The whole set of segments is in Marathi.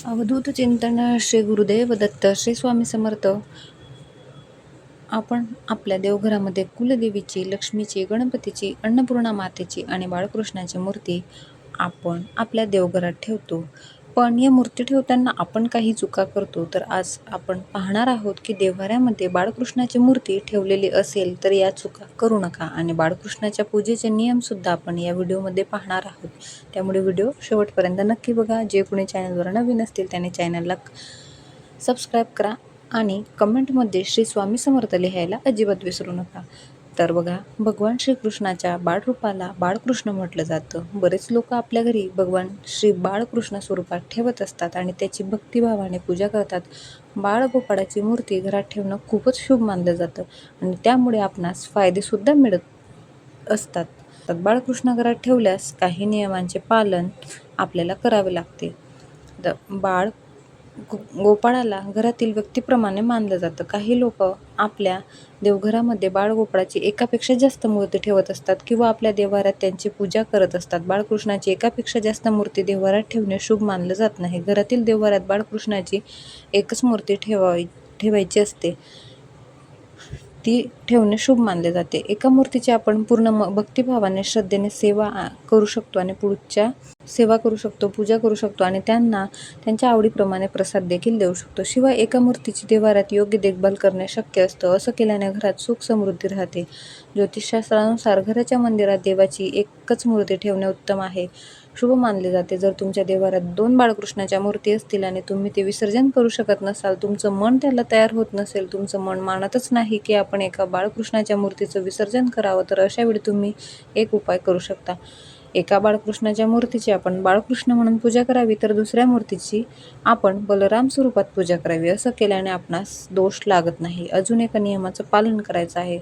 अवधूत चिंतन श्री गुरुदेव दत्त श्री स्वामी समर्थ. आपण आपल्या देवघरामध्ये कुलदेवीची, लक्ष्मीची, गणपतीची, अन्नपूर्णा मातेची आणि बाळकृष्णाची मूर्ती आपण आपल्या देवघरात ठेवतो. पण या मूर्ती ठेवताना आपण काही चुका करतो. तर आज आपण पाहणार आहोत की देवघरामध्ये बाळकृष्णाची मूर्ती ठेवलेली असेल तर या चुका करू नका. आणि बाळकृष्णाच्या पूजेचे नियमसुद्धा आपण या व्हिडिओमध्ये पाहणार आहोत. त्यामुळे व्हिडिओ शेवटपर्यंत नक्की बघा. जे कोणी चॅनलवर नवीन असतील त्याने चॅनलला सबस्क्राईब करा आणि कमेंटमध्ये श्री स्वामी समर्थ लिहायला अजिबात विसरू नका. तर बघा, भगवान श्रीकृष्णाच्या बाळरूपाला बाळकृष्ण म्हटलं जातं. बरेच लोक आपल्या घरी भगवान श्री बाळकृष्ण स्वरूपात ठेवत असतात आणि त्याची भक्तिभावाने पूजा करतात. बाळगोपाळाची मूर्ती घरात ठेवणं खूपच शुभ मानलं जातं आणि त्यामुळे आपणास फायदेसुद्धा मिळत असतात. तर बाळकृष्ण घरात ठेवल्यास काही नियमांचे पालन आपल्याला करावे लागते. बाळ गोपाळाला घरातील व्यक्तीप्रमाणे मानलं जातं. काही लोक आपल्या देवघरामध्ये बाळगोपाळाची एकापेक्षा जास्त मूर्ती ठेवत असतात किंवा आपल्या देवाऱ्यात त्यांची पूजा करत असतात. बाळकृष्णाची एकापेक्षा जास्त मूर्ती देवाऱ्यात ठेवणे शुभ मानलं जात नाही. घरातील देवाऱ्यात बाळकृष्णाची एकच मूर्ती ठेवायची असते. ती ठेवणे शुभ मानले जाते. एका मूर्तीची आपण पूर्ण भक्तिभावाने, श्रद्धेने सेवा करू शकतो आणि सेवा करू शकतो, पूजा करू शकतो आणि त्यांना त्यांच्या आवडीप्रमाणे प्रसाद देखील देऊ शकतो. शिवाय एका मूर्तीची देवाऱ्यात योग्य देखभाल करणे शक्य असतं. असं केल्याने घरात सुख समृद्धी राहते. ज्योतिषशास्त्रानुसार घराच्या मंदिरात देवाची एकच मूर्ती ठेवणे उत्तम आहे, शुभ मानले जाते. जर तुमच्या देवाऱ्यात 2 बाळकृष्णाच्या मूर्ती असतील आणि तुम्ही ते विसर्जन करू शकत नसाल, तुमचं मन त्याला तयार होत नसेल, तुमचं मन मानतच नाही की आपण एका बाळकृष्णाच्या मूर्तीचं विसर्जन करावं, तर अशावेळी तुम्ही एक उपाय करू शकता. एका बाळकृष्णाच्या मूर्तीची आपण बाळकृष्ण म्हणून पूजा करावी, तर दुसऱ्या मूर्तीची आपण बलराम स्वरूपात पूजा करावी. असं केल्याने आपणास दोष लागत नाही. अजून एका नियमाचं पालन करायचं आहे.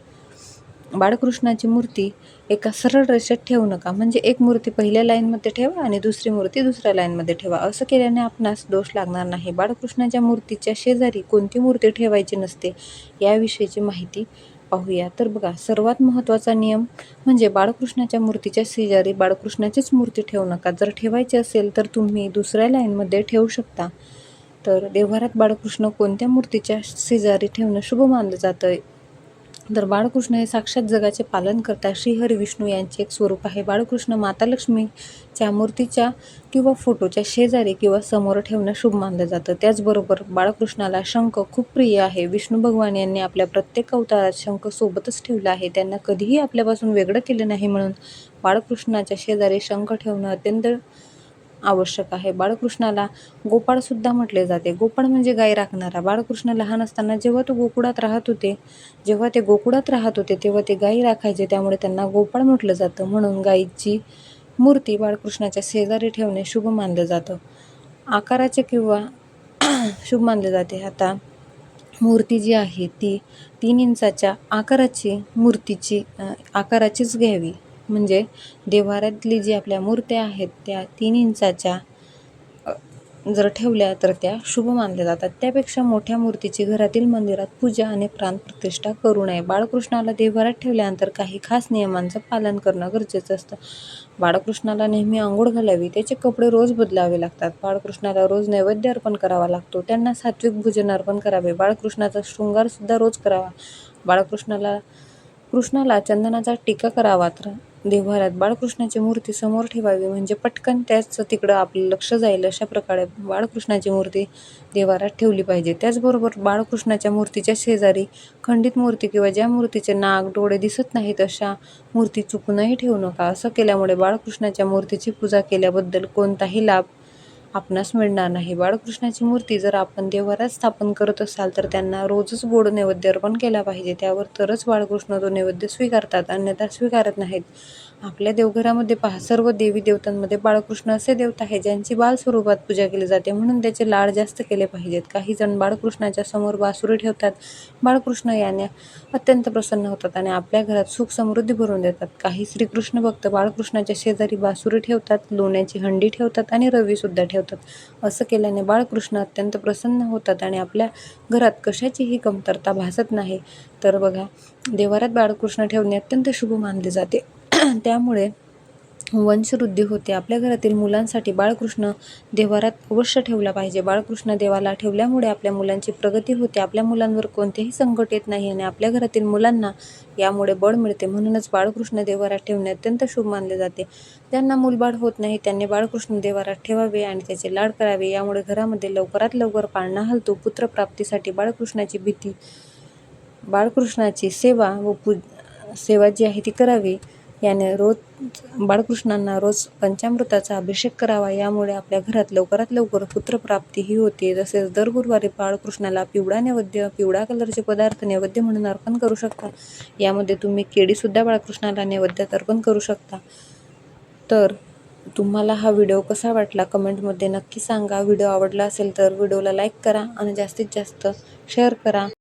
बाळकृष्णाची मूर्ती एका सरळ रेषेत ठेवू नका. म्हणजे एक मूर्ती पहिल्या लाईनमध्ये ठेवा आणि दुसरी मूर्ती दुसऱ्या लाईनमध्ये ठेवा. असं केल्याने आपणास दोष लागणार नाही. बाळकृष्णाच्या मूर्तीच्या शेजारी कोणती मूर्ती ठेवायची नसते, याविषयीची माहिती पाहूया. तर बघा, सर्वात महत्त्वाचा नियम म्हणजे बाळकृष्णाच्या मूर्तीच्या शेजारी बाळकृष्णाचीच मूर्ती ठेवू नका. जर ठेवायची असेल तर तुम्ही दुसऱ्या लाईनमध्ये ठेवू शकता. तर देवघरात बाळकृष्ण कोणत्या मूर्तीच्या शेजारी ठेवणं शुभ मानलं जातं? तर बाळकृष्ण हे साक्षात जगाचे पालन करता श्रीहरी विष्णू यांचे एक स्वरूप आहे. बाळकृष्ण माता लक्ष्मीच्या मूर्तीच्या किंवा फोटोच्या शेजारी किंवा समोर ठेवणं शुभ मानलं जातं. त्याचबरोबर बाळकृष्णाला शंख खूप प्रिय आहे. विष्णू भगवान यांनी आपल्या प्रत्येक अवतारात शंख सोबतच ठेवला आहे. त्यांना कधीही आपल्यापासून वेगळं केलं नाही, म्हणून बाळकृष्णाच्या शेजारी शंख ठेवणं अत्यंत आवश्यक आहे. बाळकृष्णाला गोपाळ सुद्धा म्हटले जाते. गोपाळ म्हणजे गाय राखणारा. बाळकृष्ण लहान असताना जेव्हा ते गोकुळात राहत होते तेव्हा ते गायी राखायचे, त्यामुळे त्यांना गोपाळ म्हटलं जातं. म्हणून गायीची मूर्ती बाळकृष्णाच्या शेजारी ठेवणे शुभ मानलं जातं. आकाराचे किंवा शुभ मानले जाते. आता मूर्ती जी आहे ती 3 इंचाच्या आकाराचीच घ्यावी. म्हणजे देव्हाऱ्यातली जी आपल्या मूर्त्या आहेत त्या 3 इंचाच्या जर ठेवल्या तर त्या शुभ मानल्या जातात. त्यापेक्षा मोठ्या मूर्तीची घरातील मंदिरात पूजा आणि प्राणप्रतिष्ठा करू नये. बाळकृष्णाला देवघरात ठेवल्यानंतर काही खास नियमांचं पालन करणं गरजेचं असतं. बाळकृष्णाला नेहमी अंघोळ घालावी, त्याचे कपडे रोज बदलावे लागतात. बाळकृष्णाला रोज नैवेद्य अर्पण करावा लागतो. त्यांना सात्विक भोजन अर्पण करावे. बाळकृष्णाचा शृंगारसुद्धा रोज करावा. कृष्णाला चंदनाचा टिका करावा. तर देव्हाऱ्यात बाळकृष्णाची मूर्ती समोर ठेवावी, म्हणजे पटकन त्याच तिकडं आपलं लक्ष जाईल. अशा प्रकारे बाळकृष्णाची मूर्ती देव्हाऱ्यात ठेवली पाहिजे. त्याचबरोबर बाळकृष्णाच्या मूर्तीच्या शेजारी खंडित मूर्ती किंवा ज्या मूर्तीचे नाक, डोळे दिसत नाहीत अशा मूर्ती चुकूनही ठेवू नका. असं केल्यामुळे बाळकृष्णाच्या मूर्तीची पूजा केल्याबद्दल कोणताही लाभ आपणास मिळणार नाही. बाळकृष्णाची मूर्ती जर आपण देव्हाऱ्यात स्थापन करत असाल तर त्यांना रोजच गोड नैवेद्य अर्पण केला पाहिजे. त्यावर तरच बाळकृष्ण तो नैवेद्य स्वीकारतात, अन्यथा स्वीकारत नाहीत. आपल्या देवघरामध्ये पहा, सर्व देवी देवतांमध्ये बाळकृष्ण असे देवता आहे ज्यांची बाल स्वरूपात पूजा केली जाते, म्हणून त्याचे लाड जास्त केले पाहिजेत. काही जण बाळकृष्णाच्या समोर बासुरी ठेवतात. बाळकृष्ण याने अत्यंत प्रसन्न होतात आणि आपल्या घरात सुख समृद्धी भरून देतात. काही श्रीकृष्ण भक्त बाळकृष्णाच्या शेजारी बासुरी ठेवतात, लोण्याची हंडी ठेवतात आणि रवी सुद्धा ठेवतात. असं केल्याने बाळकृष्ण अत्यंत प्रसन्न होतात आणि आपल्या घरात कशाचीही कमतरता भासत नाही. तर बघा, देव्हाऱ्यात बाळकृष्ण ठेवणे अत्यंत शुभ मानले जाते. त्यामुळे वंशवृद्धी होते. आपल्या घरातील मुलांसाठी बाळकृष्ण देव्हाऱ्यात अवश्य ठेवला पाहिजे. बाळकृष्ण देवाला ठेवल्यामुळे आपल्या मुलांची प्रगती होते. आपल्या मुलांवर कोणतेही संकट येत नाही आणि आपल्या घरातील मुलांना यामुळे बळ मिळते. म्हणूनच बाळकृष्ण देव्हाऱ्यात ठेवणे अत्यंत शुभ मानले जाते. ज्यांना मूलबाळ होत नाही त्यांनी बाळकृष्ण देव्हाऱ्यात ठेवावे आणि त्याचे लाड करावे. यामुळे घरामध्ये लवकरात लवकर पाळणा हलतो. पुत्रप्राप्तीसाठी बाळकृष्णाची सेवा जी आहे ती करावी. याने बाळकृष्णांना रोज पंचामृताचा अभिषेक करावा. यामुळे आपल्या घरात लवकरात लवकर पुत्रप्राप्ती ही होते. तसेच दर गुरुवारी बाळकृष्णाला पिवळा कलरचे पदार्थ नैवेद्य म्हणून अर्पण करू शकता. यामध्ये तुम्ही केळीसुद्धा बाळकृष्णाला नैवेद्यात अर्पण करू शकता. तर तुम्हाला हा व्हिडिओ कसा वाटला कमेंटमध्ये नक्की सांगा. व्हिडिओ आवडला असेल तर व्हिडिओला लाईक करा आणि जास्तीत जास्त शेअर करा.